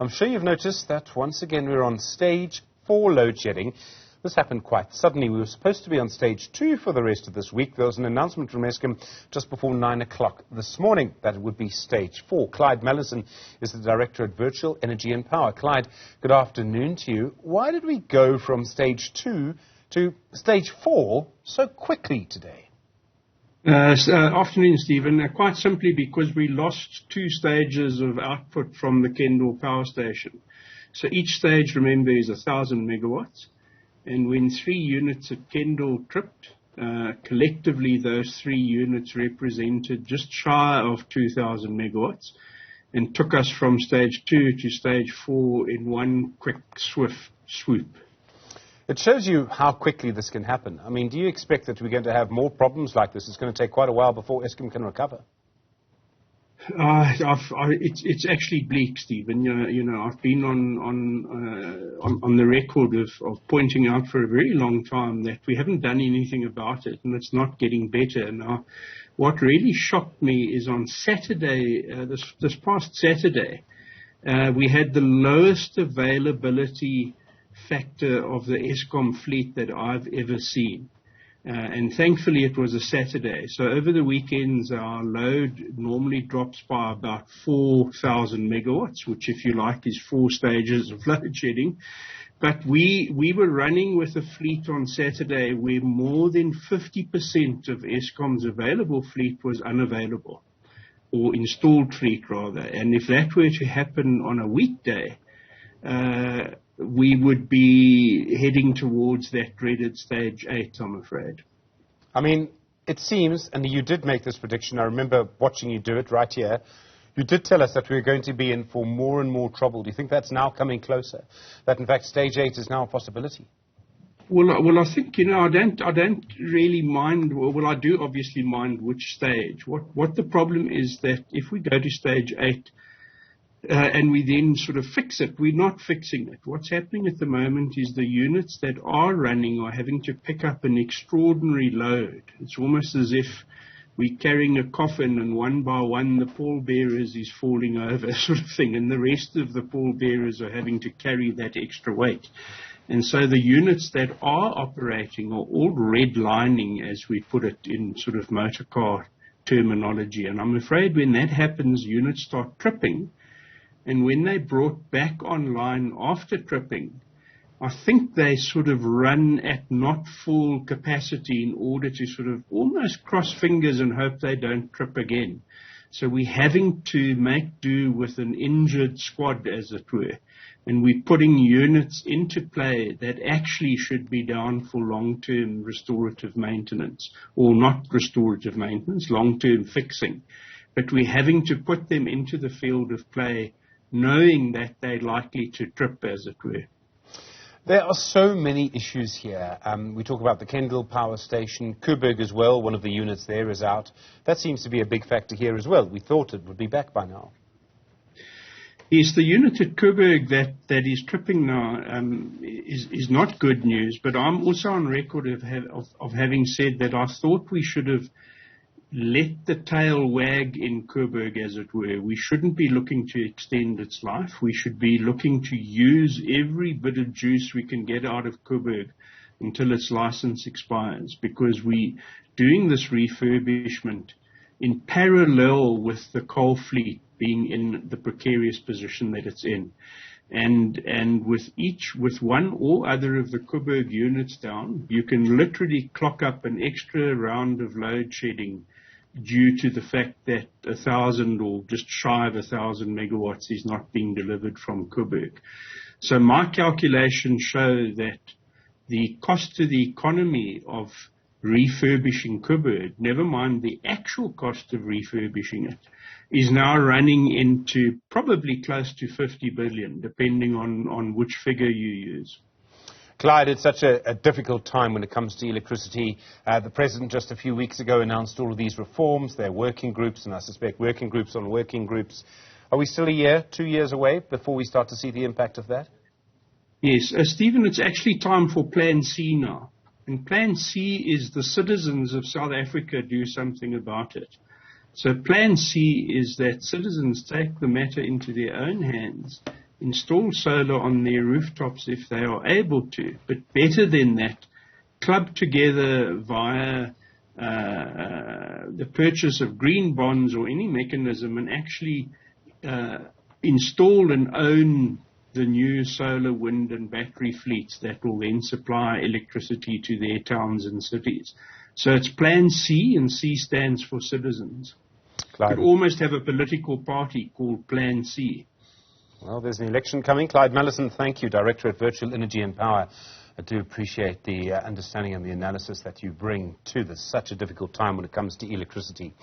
I'm sure you've noticed that once again we're on stage 4 load shedding. This happened quite suddenly. We were supposed to be on stage 2 for the rest of this week. There was an announcement from Eskom just before 9 o'clock this morning that it would be stage 4. Clyde Mallison is the director at Virtual Energy and Power. Clyde, good afternoon to you. Why did we go from stage 2 to stage 4 so quickly today? Afternoon, Stephen. Quite simply because we lost 2 stages of output from the Kendall power station. So each stage, remember, is 1,000 megawatts. And when 3 units at Kendall tripped, collectively those 3 units represented just shy of 2,000 megawatts and took us from stage 2 to stage 4 in one quick, swift swoop. It shows you how quickly this can happen. I mean, do you expect that we're going to have more problems like this? It's going to take quite a while before Eskom can recover. It's actually bleak, Stephen. You know, I've been on the record of pointing out for a very long time that we haven't done anything about it, and it's not getting better. Now, what really shocked me is on Saturday, this past Saturday, we had the lowest availability factor of the Eskom fleet that I've ever seen. And thankfully it was a Saturday. So over the weekends our load normally drops by about 4,000 megawatts, which if you like is 4 stages of load shedding. But we were running with a fleet on Saturday where more than 50% of Eskom's available fleet was unavailable, or installed fleet rather. And if that were to happen on a weekday, we would be heading towards that dreaded stage 8, I'm afraid. I mean, it seems, and you did make this prediction, I remember watching you do it right here, you did tell us that we were going to be in for more and more trouble. Do you think that's now coming closer? That in fact stage 8 is now a possibility? Well, I think, you know, I don't really mind, well, I do obviously mind which stage. What the problem is that if we go to stage 8, and we then sort of fix it, we're not fixing it. What's happening at the moment is the units that are running are having to pick up an extraordinary load. It's almost as if we're carrying a coffin and one by one the pallbearers is falling over sort of thing, and the rest of the pallbearers are having to carry that extra weight. And so the units that are operating are all redlining, as we put it in sort of motor car terminology. And I'm afraid when that happens, units start tripping. And when they brought back online after tripping, I think they sort of run at not full capacity in order to sort of almost cross fingers and hope they don't trip again. So we're having to make do with an injured squad, as it were. And we're putting units into play that actually should be down for long-term restorative maintenance, or not restorative maintenance, long-term fixing. But we're having to put them into the field of play knowing that they're likely to trip, as it were. There are so many issues here. We talk about the Kendall power station, Koeberg as well, one of the units there is out. That seems to be a big factor here as well. We thought it would be back by now. Yes, the unit at Koeberg that is tripping now is not good news, but I'm also on record of having said that I thought we should have let the tail wag in Koeberg, as it were. We shouldn't be looking to extend its life. We should be looking to use every bit of juice we can get out of Koeberg until its license expires, because we doing this refurbishment in parallel with the coal fleet being in the precarious position that it's in. And with one or other of the Koeberg units down, you can literally clock up an extra round of load shedding due to the fact that 1,000 or just shy of 1,000 megawatts is not being delivered from Koeberg. So my calculations show that the cost to the economy of refurbishing Koeberg, never mind the actual cost of refurbishing it, is now running into probably close to 50 billion, depending on which figure you use. Clyde, it's such a difficult time when it comes to electricity. The President just a few weeks ago announced all of these reforms. There are working groups, and I suspect working groups on working groups. Are we still a year, 2 years away before we start to see the impact of that? Yes. Stephen, it's actually time for Plan C now. And Plan C is the citizens of South Africa do something about it. So Plan C is that citizens take the matter into their own hands install solar on their rooftops if they are able to. But better than that, club together via the purchase of green bonds or any mechanism and actually install and own the new solar, wind and battery fleets that will then supply electricity to their towns and cities. So it's Plan C, and C stands for citizens. Clyde. Could almost have a political party called Plan C. Well, there's an election coming. Clyde Mallison, thank you, Director at Virtual Energy and Power. I do appreciate the understanding and the analysis that you bring to this, such a difficult time when it comes to electricity.